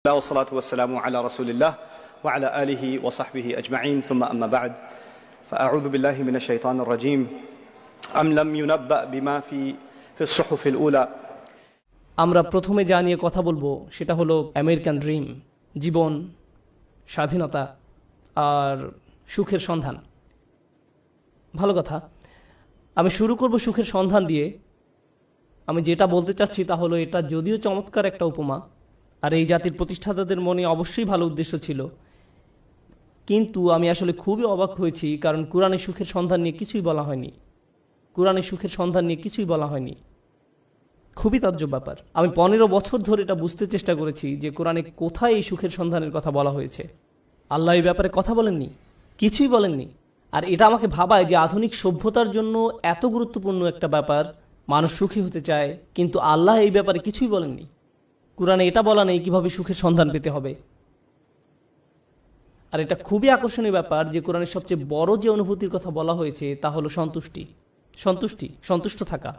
والصلاة والسلام على رسول الله وعلى آله وصحبه أجمعين ثم أما بعد فأعوذ بالله من الشيطان الرجيم أم لم ينبأ بما في الصحف الأولى আমরা প্রথমে যা নিয়ে কথা বলবো সেটা হলো আমেরিকান ড্রিম, জীবন, স্বাধীনতা আর সুখের সন্ধান। ভালো কথা, আমি শুরু করব সুখের সন্ধান দিয়ে। আমি যেটা বলতে চাচ্ছি তা হলো, এটা যদিও চমৎকার একটা উপমা, আর এই জাতির প্রতিষ্ঠাতাদের মনে অবশ্যই ভালো উদ্দেশ্য ছিল, কিন্তু আমি আসলে খুবই অবাক হয়েছি, কারণ কোরআনে সুখের সন্ধান নিয়ে কিছুই বলা হয়নি। কোরআনে সুখের সন্ধান নিয়ে কিছুই বলা হয়নি। খুবই তাজ্জব ব্যাপার। আমি 15 বছর ধরে এটা বুঝতে চেষ্টা করেছি যে কোরআনে কোথায় এই সুখের সন্ধানের কথা বলা হয়েছে। আল্লাহ এই ব্যাপারে কথা বলেননি, কিছুই বলেননি। আর এটা আমাকে ভাবায় যে আধুনিক সভ্যতার জন্য এত গুরুত্বপূর্ণ একটা ব্যাপার, মানুষ সুখী হতে চায়, কিন্তু আল্লাহ এই ব্যাপারে কিছুই বলেননি। কোরআনে এটা বলা নেই কিভাবে সুখের সন্ধান পেতে হবে। আর এটা খুবই আকর্ষণীয় ব্যাপার যে কোরআনের সবচেয়ে বড় যে অনুভূতির কথা বলা হয়েছে তা হলো সন্তুষ্টি। সন্তুষ্ট থাকা,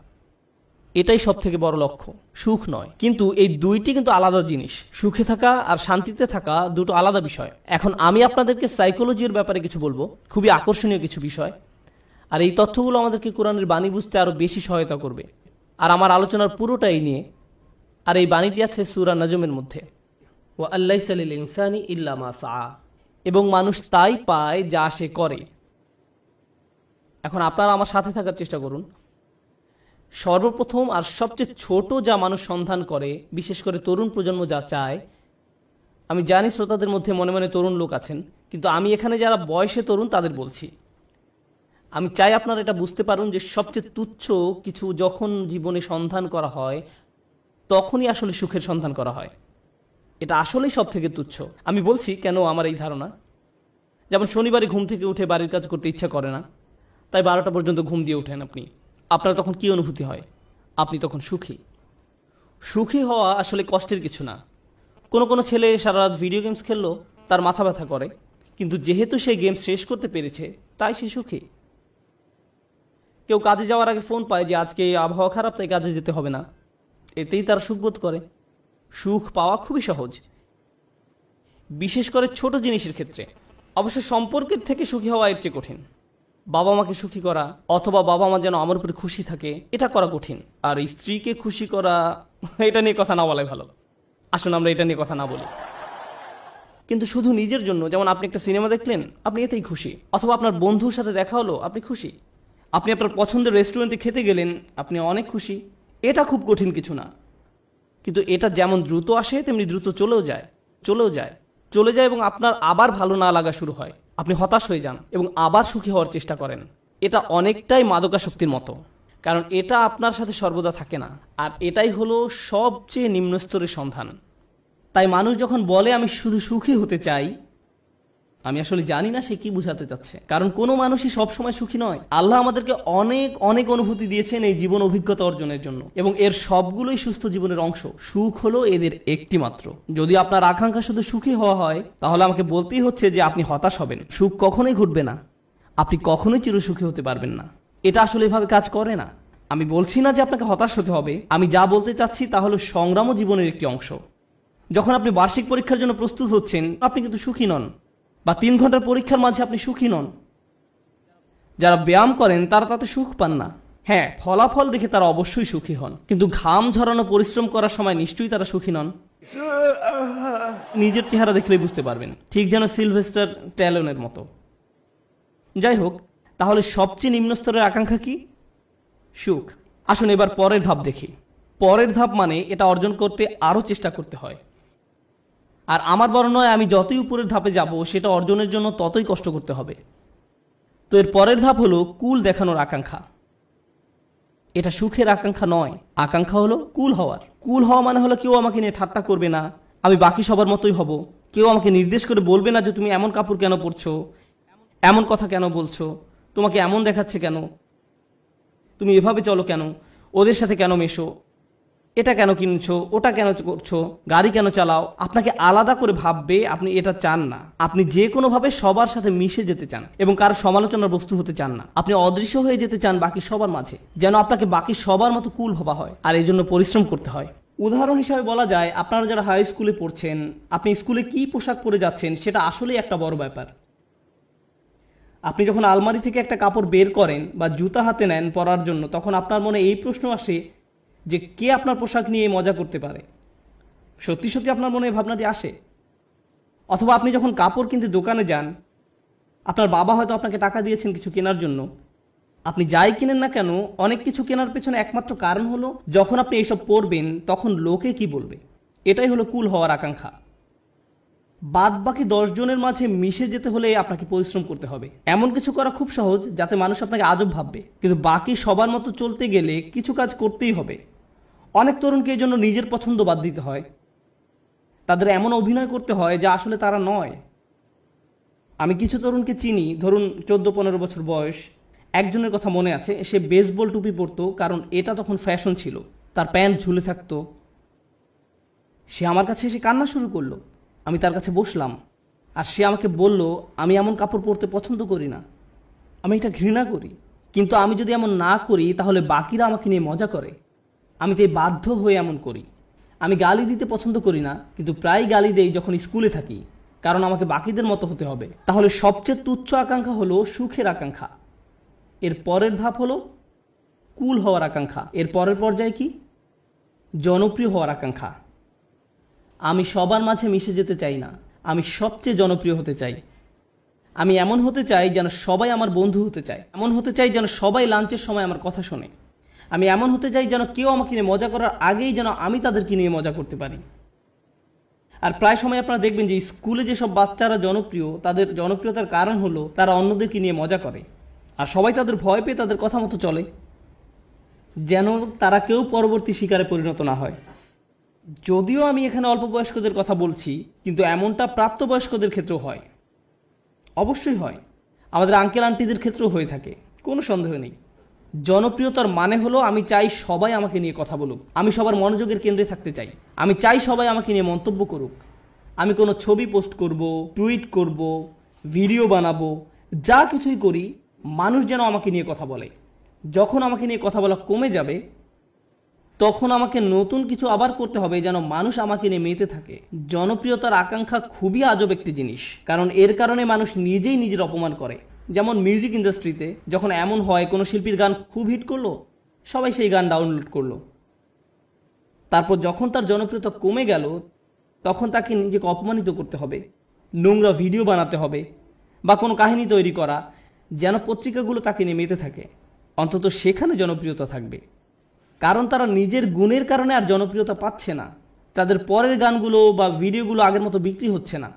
এটাই সব থেকে বড় লক্ষ্য, সুখ নয়। কিন্তু এই দুইটি কিন্তু আলাদা জিনিস। সুখে থাকা আর শান্তিতে থাকা দুটো আলাদা বিষয়। এখন আমি আপনাদেরকে সাইকোলজির ব্যাপারে কিছু বলবো, খুবই আকর্ষণীয় কিছু বিষয়। আর এই তথ্যগুলো আমাদেরকে কোরআনের বাণী বুঝতে আরো বেশি সহায়তা করবে। আর আমার আলোচনার পুরোটাই নিয়ে, আর এই বাণীটি আছে সূরা নজমের মধ্যে, ওয়া আল্লাইসা লিল ইনসানি ইল্লা মা সাআ, এবং মানুষ তাই পায় যা সে করে। এখন আপনারা আমার সাথে থাকার চেষ্টা করুন। সর্বপ্রথম আর সবচেয়ে ছোট যা মানুষ সন্ধান করে, বিশেষ করে তরুণ প্রজন্ম যা চায়, আমি জানি শ্রোতাদের মধ্যে মনে মনে তরুণ লোক আছেন, কিন্তু আমি এখানে যারা বয়সে তরুণ তাদের বলছি। আমি চাই আপনারা এটা বুঝতে পারুন যে সবচেয়ে তুচ্ছ কিছু যখন জীবনে সন্ধান করা হয়, তখনই আসলে সুখের সন্ধান করা হয়। এটা আসলেই সব থেকে তুচ্ছ। আমি বলছি কেন আমার এই ধারণা। যেমন শনিবারে ঘুম থেকে উঠে বাড়ির কাজ করতে ইচ্ছা করে না, তাই 12টা পর্যন্ত ঘুম দিয়ে ওঠেন আপনি। আপনার তখন কি অনুভূতি হয়? আপনি তখন সুখী। সুখী হওয়া আসলে কষ্টের কিছু না। কোনো ছেলে সারা রাত ভিডিও গেমস খেললো, তার মাথা ব্যথা করে, কিন্তু যেহেতু সে গেম শেষ করতে পেরেছে তাই সে সুখী। কেউ কাজে যাওয়ার আগে ফোন পায় যে আজকে আবহাওয়া খারাপ, তাই কাজে যেতে হবে না, এতেই তার সুখ বোধ করে। সুখ পাওয়া খুবই সহজ, বিশেষ করে ছোট জিনিসের ক্ষেত্রে। অবশ্য সম্পর্কের থেকে সুখী হওয়া এর চেয়ে কঠিন। বাবা মাকে সুখী করা, অথবা বাবা মা যেন আমার উপরে খুশি থাকে, এটা করা কঠিন। আর স্ত্রীকে খুশি করা, এটা নিয়ে কথা না বলাই ভালো। আসুন আমরা এটা নিয়ে কথা না বলি। কিন্তু শুধু নিজের জন্য, যেমন আপনি একটা সিনেমা দেখলেন, আপনি এতেই খুশি। অথবা আপনার বন্ধুর সাথে দেখা হলো, আপনি খুশি। আপনি আপনার পছন্দের রেস্টুরেন্টে খেতে গেলেন, আপনি অনেক খুশি। এটা খুব কঠিন কিছু না, কিন্তু এটা যেমন দ্রুত আসে তেমনি দ্রুত চলে যায় এবং আপনার আবার ভালো না লাগা শুরু হয়। আপনি হতাশ হয়ে যান এবং আবার সুখী হওয়ার চেষ্টা করেন। এটা অনেকটাই মাদকাসক্তির মতো, কারণ এটা আপনার সাথে সর্বদা থাকে না। আর এটাই হলো সবচেয়ে নিম্ন স্তরের সন্ধান। তাই মানুষ যখন বলে আমি শুধু সুখী হতে চাই, আমি আসলে জানি না সে কি বোঝাতে চাচ্ছে। কারণ কোনো মানুষই সবসময় সুখী নয়। আল্লাহ আমাদেরকে অনেক অনুভূতি দিয়েছেন এই জীবন অভিজ্ঞতা অর্জনের জন্য, এবং এর সবগুলোই সুস্থ জীবনের অংশ। সুখ হলো এদের একটি মাত্র। যদি আপনার আকাঙ্ক্ষা শুধু সুখী হওয়া হয়, তাহলে আমাকে বলতেই হচ্ছে যে আপনি হতাশ হবেন। সুখ কখনোই ঘটবে না, আপনি কখনোই চিরসুখী হতে পারবেন না। এটা আসলে এভাবে কাজ করে না। আমি বলছি না যে আপনাকে হতাশ হতে হবে। আমি যা বলতে চাচ্ছি তা হলো সংগ্রামও জীবনের একটি অংশ। যখন আপনি বার্ষিক পরীক্ষার জন্য প্রস্তুত হচ্ছেন, আপনি কিন্তু সুখী নন, বা 3 ঘন্টার পরীক্ষার মাঝে আপনি সুখী নন। যারা ব্যায়াম করেন তারা তাতে সুখ পান না। হ্যাঁ, ফলাফল দেখে তারা অবশ্যই সুখী হন, কিন্তু ঘাম ঝরানো পরিশ্রম করার সময় নিশ্চয়ই তারা সুখী নন। নিজের চেহারা দেখলেই বুঝতে পারবেন, ঠিক যেন সিলভেস্টার ট্যালনের মতো। যাই হোক, তাহলে সবচেয়ে নিম্ন স্তরের আকাঙ্ক্ষা কি? সুখ। আসুন এবার পরের ধাপ দেখি। পরের ধাপ মানে এটা অর্জন করতে আরো চেষ্টা করতে হয়। আর আমার বর্ণনায় আমি যতই উপরের ধাপে যাব, সেটা অর্জনের জন্য ততই কষ্ট করতে হবে। তো এর পরের ধাপ হলো কুল দেখানোর আকাঙ্ক্ষা। এটা সুখের আকাঙ্ক্ষা নয়, আকাঙ্ক্ষা হলো কুল হওয়ার। কুল হওয়া মানে হলো কেউ আমাকে নিয়ে ঠাট্টা করবে না, আমি বাকি সবার মতোই হব। কেউ আমাকে নির্দেশ করে বলবে না যে তুমি এমন কাপড় কেন পরছো, এমন কথা কেন বলছো, তোমাকে এমন দেখাচ্ছে কেন, তুমি এভাবে চলো কেন, ওদের সাথে কেন মেশো, এটা কেন কিনছো, ওটা কেন করছো, গাড়ি কেন চালাও। আপনাকে আলাদা করে ভাববে, আপনি এটা চান না। আপনি যে কোনোভাবে সবার সাথে মিশে যেতে চান এবং কারো সমালোচনার বস্তু হতে চান না। আপনি অদৃশ্য হয়ে যেতে চান বাকি সবার মাঝে, যেন আপনাকে বাকি সবার মতো কুল ভাবা হয়। আর এই জন্য পরিশ্রম করতে হয়। উদাহরণ হিসাবে বলা যায়, আপনারা যারা হাই স্কুলে পড়ছেন, আপনি স্কুলে কি পোশাক পরে যাচ্ছেন সেটা আসলেই একটা বড় ব্যাপার। আপনি যখন আলমারি থেকে একটা কাপড় বের করেন বা জুতা হাতে নেন পরার জন্য, তখন আপনার মনে এই প্রশ্ন আসে যে কে আপনার পোশাক নিয়ে মজা করতে পারে। সত্যি সত্যি আপনার মনে এই ভাবনাটি আসে? অথবা আপনি যখন কাপড় কিনতে দোকানে যান, আপনার বাবা হয়তো আপনাকে টাকা দিয়েছেন কিছু কেনার জন্য, আপনি যাই কিনেন না কেন, অনেক কিছু কেনার পেছনে একমাত্র কারণ হলো যখন আপনি এইসব পরবেন তখন লোকে কি বলবে। এটাই হলো কুল হওয়ার আকাঙ্ক্ষা। বাদ বাকি 10 জনের মাঝে মিশে যেতে হলে আপনাকে পরিশ্রম করতে হবে। এমন কিছু করা খুব সহজ যাতে মানুষ আপনাকে আজব ভাববে, কিন্তু বাকি সবার মতো চলতে গেলে কিছু কাজ করতেই হবে। অনেক তরুণকে এই জন্য নিজের পছন্দ বাদ দিতে হয়, তাদের এমন অভিনয় করতে হয় যা আসলে তারা নয়। আমি কিছু তরুণকে চিনি, ধরুন 14-15 বছর বয়স। একজনের কথা মনে আছে, সে বেসবল টুপি পরতো কারণ এটা তখন ফ্যাশন ছিল, তার প্যান্ট ঝুলে থাকতো। সে আমার কাছে এসে কান্না শুরু করলো। আমি তার কাছে বসলাম, আর সে আমাকে বলল, আমি এমন কাপড় পরতে পছন্দ করি না, আমি এটা ঘৃণা করি। কিন্তু আমি যদি এমন না করি তাহলে বাকিরা আমাকে নিয়ে মজা করে, আমি তাই বাধ্য হয়ে এমন করি। আমি গালি দিতে পছন্দ করি না, কিন্তু প্রায় গালি দেই যখন স্কুলে থাকি, কারণ আমাকে বাকিদের মতো হতে হবে। তাহলে সবচেয়ে তুচ্ছ আকাঙ্ক্ষা হলো সুখের আকাঙ্ক্ষা। এর পরের ধাপ হলো কুল হওয়ার আকাঙ্ক্ষা। এর পরের পর্যায়ে কি? জনপ্রিয় হওয়ার আকাঙ্ক্ষা। আমি সবার মাঝে মিশে যেতে চাই না, আমি সবচেয়ে জনপ্রিয় হতে চাই। আমি এমন হতে চাই যেন সবাই আমার বন্ধু হতে চায়, এমন হতে চাই যেন সবাই লাঞ্চের সময় আমার কথা শোনে। আমি এমন হতে চাই যেন কেউ আমাকে নিয়ে মজা করার আগেই যেন আমি তাদেরকে নিয়ে মজা করতে পারি। আর প্রায় সময় আপনারা দেখবেন যে স্কুলে যেসব বাচ্চারা জনপ্রিয়, তাদের জনপ্রিয়তার কারণ হলো তারা অন্যদেরকে নিয়ে মজা করে, আর সবাই তাদের ভয় পেয়ে তাদের কথা মতো চলে, যেন তারা কেউ পরবর্তী শিকারে পরিণত না হয়। যদিও আমি এখানে অল্প বয়স্কদের কথা বলছি, কিন্তু এমনটা প্রাপ্তবয়স্কদের ক্ষেত্রেও হয়, অবশ্যই হয়। আমাদের আঙ্কেল আন্টিদের ক্ষেত্রেও হয়ে থাকে, কোনো সন্দেহ নেই। জনপ্রিয়তার মানে হলো আমি চাই সবাই আমাকে নিয়ে কথা বলুক, আমি সবার মনোযোগের কেন্দ্রে থাকতে চাই, আমি চাই সবাই আমাকে নিয়ে মন্তব্য করুক। আমি কোনো ছবি পোস্ট করব, টুইট করব, ভিডিও বানাবো, যা কিছুই করি, মানুষ যেন আমাকে নিয়ে কথা বলে। যখন আমাকে নিয়ে কথা বলা কমে যাবে, তখন আমাকে নতুন কিছু আবার করতে হবে যেন মানুষ আমাকে নিয়ে মেতে থাকে। জনপ্রিয়তার আকাঙ্ক্ষা খুবই আজব একটি জিনিস, কারণ এর কারণে মানুষ নিজেই নিজের অপমান করে। যেমন মিউজিক ইন্ডাস্ট্রিতে যখন এমন হয় কোনো শিল্পীর গান খুব হিট করলো, সবাই সেই গান ডাউনলোড করলো, তারপর যখন তার জনপ্রিয়তা কমে গেল তখন তাকে নিজেকে অপমানিত করতে হবে, নোংরা ভিডিও বানাতে হবে বা কোনো কাহিনী তৈরি করা যেন পত্রিকাগুলো তাকে নিয়ে মেতে থাকে। অন্তত সেখানে জনপ্রিয়তা থাকবে, কারণ তারা নিজের গুণের কারণে আর জনপ্রিয়তা পাচ্ছে না, তাদের পরের গানগুলো বা ভিডিওগুলো আগের মতো বিক্রি হচ্ছে না।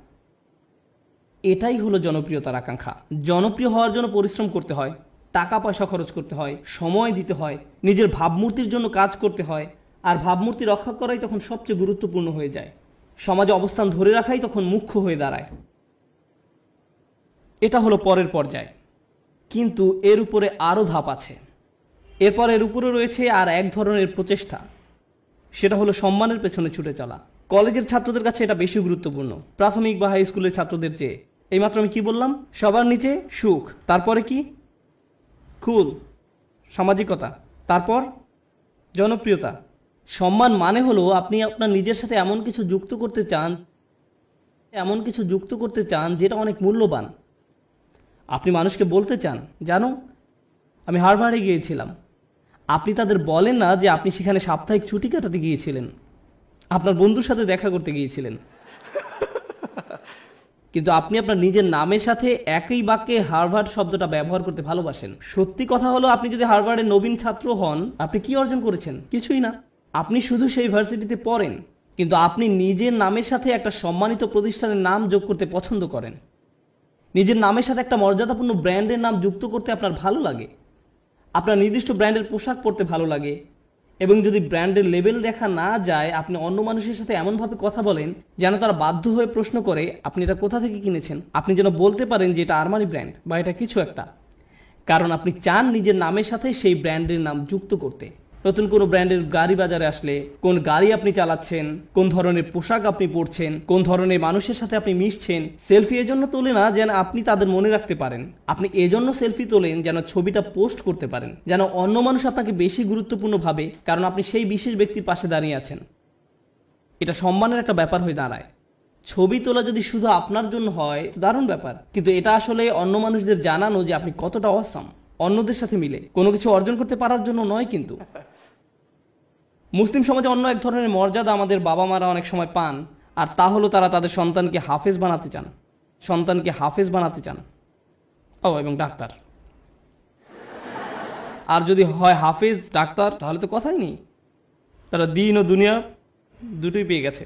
এটাই হলো জনপ্রিয়তার আকাঙ্ক্ষা। জনপ্রিয় হওয়ার জন্য পরিশ্রম করতে হয়, টাকা পয়সা খরচ করতে হয়, সময় দিতে হয়, নিজের ভাবমূর্তির জন্য কাজ করতে হয়, আর ভাবমূর্তি রক্ষা করাই তখন সবচেয়ে গুরুত্বপূর্ণ হয়ে যায়। সমাজে অবস্থান ধরে রাখাই তখন মুখ্য হয়ে দাঁড়ায়। এটা হলো পরের পর্যায়, কিন্তু এর উপরে আরও ধাপ আছে। এরপর এর উপরে রয়েছে আর এক ধরনের প্রচেষ্টা, সেটা হলো সম্মানের পেছনে ছুটে চলা। কলেজের ছাত্রদের কাছে এটা বেশি গুরুত্বপূর্ণ প্রাথমিক বা হাই স্কুলের ছাত্রদের চেয়ে। এইমাত্র আমি কি বললাম? সবার নিচে সুখ, তারপরে কি? কুল, সামাজিকতা, তারপর জনপ্রিয়তা। সম্মান মানে হলো আপনি আপনার নিজের সাথে এমন কিছু যুক্ত করতে চান যেটা অনেক মূল্যবান। আপনি মানুষকে বলতে চান, জানো আমি হার্ভার্ডে গিয়েছিলাম। আপনি তাদের বলেন না যে আপনি সেখানে সাপ্তাহিক ছুটি কাটাতে গিয়েছিলেন, আপনার বন্ধুর সাথে দেখা করতে গিয়েছিলেন, কিন্তু আপনি আপনার নিজের নামের সাথে একই বাক্যে হার্ভার্ড শব্দটা ব্যবহার করতে ভালোবাসেন। সত্যি কথা হলো, আপনি যদি হার্ভার্ডের নবীন ছাত্র হন, আপনি কি অর্জন করেছেন? কিছুই না। আপনি শুধু সেই ভার্সিটিতে পড়েন, কিন্তু আপনি নিজের নামের সাথে একটা সম্মানিত প্রতিষ্ঠানের নাম যোগ করতে পছন্দ করেন। নিজের নামের সাথে একটা মর্যাদাপূর্ণ ব্র্যান্ডের নাম যুক্ত করতে আপনার ভালো লাগে, আপনার নির্দিষ্ট ব্র্যান্ডের পোশাক পরতে ভালো লাগে, এবং যদি ব্র্যান্ডের লেবেল দেখা না যায়, আপনি অন্য মানুষের সাথে এমনভাবে কথা বলেন যেন তারা বাধ্য হয়ে প্রশ্ন করে আপনি এটা কোথা থেকে কিনেছেন। আপনি যেন বলতে পারেন যে এটা আরমানি ব্র্যান্ড বা এটা কিছু একটা, কারণ আপনি চান নিজের নামের সাথে সেই ব্র্যান্ডের নাম যুক্ত করতে। নতুন কোনো ব্র্যান্ডের গাড়ি বাজারে আসলে কোন গাড়ি আপনি চালাচ্ছেন, কোন ধরনের পোশাক আপনি পরছেন, কোন ধরনের মানুষের সাথে আপনি মিশছেন। সেলফি এজন্য তোলে না যেন আপনি তাদের মনে রাখতে পারেন, আপনি এজন্য সেলফি তোলেন যেন ছবিটা পোস্ট করতে পারেন, যেন অন্য মানুষ আপনাকে বেশি গুরুত্বপূর্ণ ভাবে, কারণ আপনি সেই বিশেষ ব্যক্তির পাশে দাঁড়িয়ে আছেন। এটা সম্মানের একটা ব্যাপার হয়ে দাঁড়ায়। ছবি তোলা যদি শুধু আপনার জন্য হয় দারুণ ব্যাপার, কিন্তু এটা আসলে অন্য মানুষদের জানানো যে আপনি কতটা অসাম অন্যদের সাথে মিলে কোনো কিছু অর্জন করতে পারার জন্য নয়। কিন্তু মুসলিম সমাজে অন্য এক ধরনের মর্যাদা আমাদের বাবা মারা অনেক সময় পান, আর তা হলো তারা তাদের সন্তানকে হাফেজ বানাতে চান, সন্তানকে হাফেজ বানাতে চান। ও এবং ডাক্তার, আর যদি হয় হাফেজ ডাক্তার তাহলে তো কথাই নেই, তারা দিন ও দুনিয়া দুটোই পেয়ে গেছে।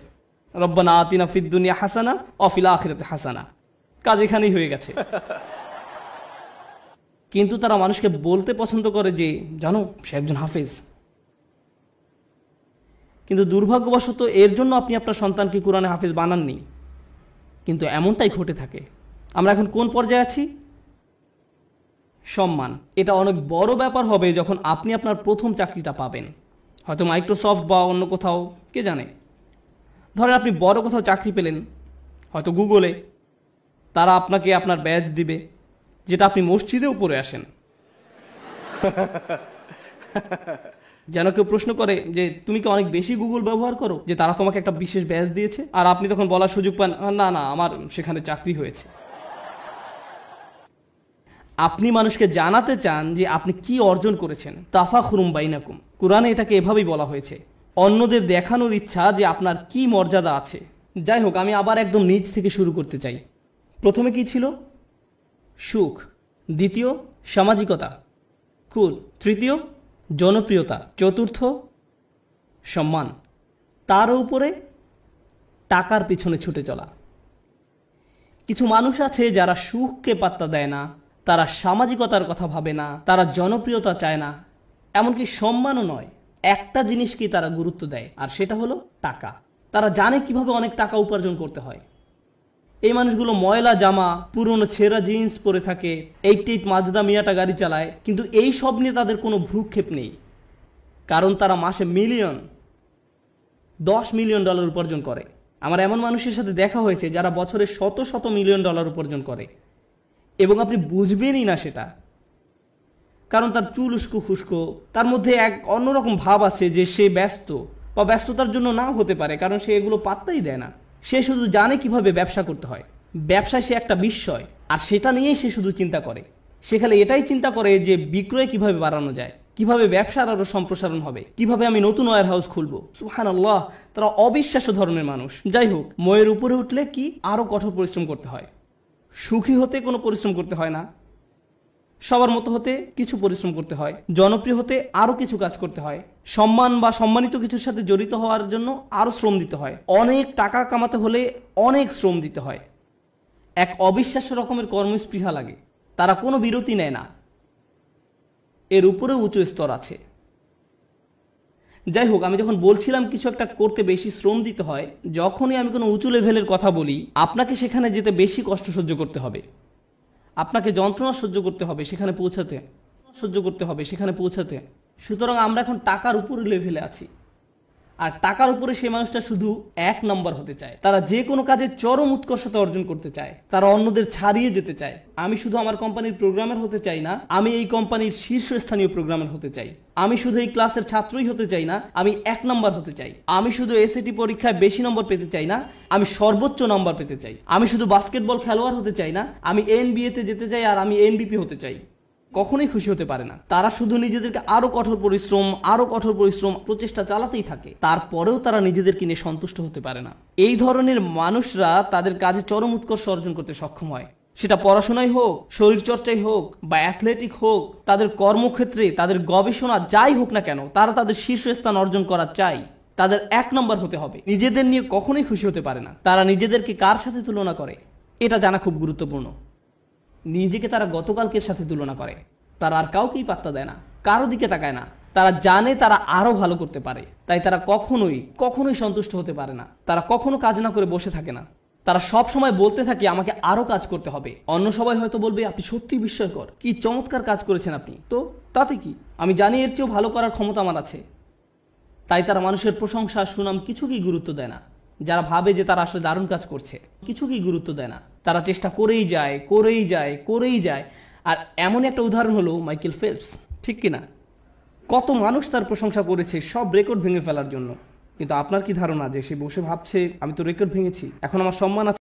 রব্বানা আতিনা ফিদ দুনিয়া হাসানা ও ফিল আখিরাতি হাসানা, কাজ এখানেই হয়ে গেছে। কিন্তু তারা মানুষকে বলতে পছন্দ করে যে জানো সে একজন হাফেজ। কিন্তু দুর্ভাগ্যবশত এর জন্য আপনি আপনার সন্তানকে কোরআনে হাফেজ বানাননি। কিন্তু এমনটাই ঘটে থাকে। আমরা এখন কোন পর্যায়ে আছি? সম্মান। এটা অনেক বড় ব্যাপার হবে যখন আপনি আপনার প্রথম চাকরিটা পাবেন, হয়তো মাইক্রোসফট বা অন্য কোথাও, কে জানে। ধরেন আপনি বড় কোথাও চাকরি পেলেন, হয়তো গুগলে, তারা আপনাকে আপনার ব্যাজ দিবে, যেটা আপনি মসজিদেও পরে আসেন। যেন কেউ প্রশ্ন করে যে তুমি কি অনেক বেশি গুগল ব্যবহার করো যে তারা তোমাকে একটা বিশেষ ব্যাজ দিয়েছে, আর আপনি তখন বলার সুযোগ পান না না আমার সেখানে চাকরি হয়েছে। আপনি মানুষকে জানাতে চান যে আপনি কি অর্জন করেছেন। তাফাখুরুম বাইনাকুম, কুরআনে এটাকে এভাবেই বলা হয়েছে, অন্যদের দেখানোর ইচ্ছা যে আপনার কি মর্যাদা আছে। যাই হোক, আমি আবার একদম নিচ থেকে শুরু করতে চাই। প্রথমে কি ছিল? সুখ। দ্বিতীয় সামাজিকতা। কুল। তৃতীয় জনপ্রিয়তা। চতুর্থ সম্মান। তার উপরে টাকার পিছনে ছুটে চলা। কিছু মানুষ আছে যারা সুখকে পাত্তা দেয় না, তারা সামাজিকতার কথা ভাবে না, তারা জনপ্রিয়তা চায় না, এমনকি সম্মানও নয়। একটা জিনিসকেই তারা গুরুত্ব দেয়, আর সেটা হলো টাকা। তারা জানে কিভাবে অনেক টাকা উপার্জন করতে হয়। এই মানুষগুলো ময়লা জামা, পুরনো ছেঁড়া জিন্স পরে থাকে, 88 মাজদা মিয়াটা গাড়ি চালায়, কিন্তু এই সব নিয়ে তাদের কোনো ভ্রুক্ষেপ নেই, কারণ তারা মাসে $10 মিলিয়ন উপার্জন করে। আমার এমন মানুষের সাথে দেখা হয়েছে যারা বছরে শত শত মিলিয়ন ডলার উপার্জন করে, এবং আপনি বুঝবেনই না সেটা, কারণ তার চুল উস্কো খুস্কো, তার মধ্যে এক অন্যরকম ভাব আছে যে সে ব্যস্ত, বা ব্যস্ততার জন্য নাও হতে পারে, কারণ সে এগুলো পাত্তাই দেয় না। সে শুধু জানে কিভাবে ব্যবসা করতে হয়। ব্যবসায় সে একটা বিস্ময়, আর সেটা নিয়েই সে শুধু চিন্তা করে। সে খালি এটাই চিন্তা করে যে বিক্রয় কিভাবে বাড়ানো যায়, কিভাবে ব্যবসার আরো সম্প্রসারণ হবে, কিভাবে আমি নতুন ওয়্যার হাউস খুলবো। সুবহানাল্লাহ, তারা অবিশ্বাস্য ধরনের মানুষ। যাই হোক, ময়ের উপরে উঠলে কি আরো কঠোর পরিশ্রম করতে হয়। সুখী হতে কোনো পরিশ্রম করতে হয় না, সবার মতো হতে কিছু পরিশ্রম করতে হয়, জনপ্রিয় হতে আরো কিছু কাজ করতে হয়, সম্মান বা সম্মানিত কিছুর সাথে জড়িত হওয়ার জন্য আরো শ্রম দিতে হয়, অনেক টাকা কামাতে হলে অনেক শ্রম দিতে হয়। এক অবিশ্বাস্য রকমের কর্মস্পৃহা লাগে, তারা কোনো বিরতি নেয় না। এর উপরে উঁচু স্তর আছে। যাই হোক, আমি যখন বলছিলাম কিছু একটা করতে বেশি শ্রম দিতে হয়, যখনই আমি কোনো উঁচু লেভেলের কথা বলি, আপনাকে সেখানে যেতে বেশি কষ্ট সহ্য করতে হবে, আপনাকে যন্ত্রণা সহ্য করতে হবে সেখানে পৌঁছাতে। সুতরাং আমরা এখন টাকার উপরে লেভেলে আছি, আর টাকার উপরে সেই মানুষটা শুধু 1 নম্বর হতে চায়। তারা যে কোনো কাজে চরম উৎকর্ষতা অর্জন করতে চায়, তারা অন্যদের ছাড়িয়ে যেতে চায়। আমি শুধু আমার কোম্পানির প্রোগ্রামার হতে চাই না, আমি এই কোম্পানির শীর্ষস্থানীয় প্রোগ্রামার হতে চাই। আমি শুধু এই ক্লাসের ছাত্রই হতে চাই না, আমি 1 নম্বর হতে চাই। আমি শুধু এসএটি পরীক্ষায় বেশি নম্বর পেতে চাই না, আমি সর্বোচ্চ নম্বর পেতে চাই। আমি শুধু বাস্কেটবল খেলোয়াড় হতে চাই না, আমি NBA তে যেতে চাই, আর আমি MVP হতে চাই। কখনোই খুশি হতে পারে না। তারা শুধু নিজেদেরকে আরো কঠোর পরিশ্রম প্রচেষ্টা চালাতেই থাকে, তারপরেও তারা নিজেদেরকে নিয়ে সন্তুষ্ট হতে পারে না। এই ধরনের মানুষরা তাদের কাজে চরম উৎকর্ষ অর্জন করতে সক্ষম হয়, সেটা পড়াশোনায় হোক, শরীরচর্চায় হোক, বা অ্যাথলেটিক হোক, তাদের কর্মক্ষেত্রে, তাদের গবেষণা যাই হোক না কেন, তারা তাদের শীর্ষস্থান অর্জন করা চাই। তাদের 1 নম্বর হতে হবে। নিজেদের নিয়ে কখনোই খুশি হতে পারে না। তারা নিজেদেরকে কার সাথে তুলনা করে এটা জানা খুব গুরুত্বপূর্ণ। নিজেকে তারা গতকালকের সাথে তুলনা করে। তারা আর কাউকেই পাত্তা দেয় না, কারো দিকে তাকায় না। তারা জানে তারা আরো ভালো করতে পারে, তাই তারা কখনোই সন্তুষ্ট হতে পারে না। তারা কখনো কাজ না করে বসে থাকে না। তারা সব সময় বলতে থাকে আমাকে আরো কাজ করতে হবে। অন্য সবাই হয়তো বলবে আপনি সত্যি বিস্ময়কর, কি চমৎকার কাজ করেছেন আপনি, তো তাতে কি, আমি জানি এর চেয়েও ভালো করার ক্ষমতা আমার আছে। তাই তারা মানুষের প্রশংসা, সুনাম কিছুকেই গুরুত্ব দেয় না। যারা ভাবে যে তারা আসলে দারুণ কাজ করছে, কিছুকেই গুরুত্ব দেয় না। তারা চেষ্টা করেই যায়। আর এমন একটা উদাহরণ হলো মাইকেল ফেলপস, ঠিক কিনা? কত মানুষ তার প্রশংসা করেছে সব রেকর্ড ভেঙে ফেলার জন্য, কিন্তু আপনার কি ধারণা যে সে বসে ভাবছে আমি তো রেকর্ড ভেঙেছি, এখন আমার সম্মান আছে?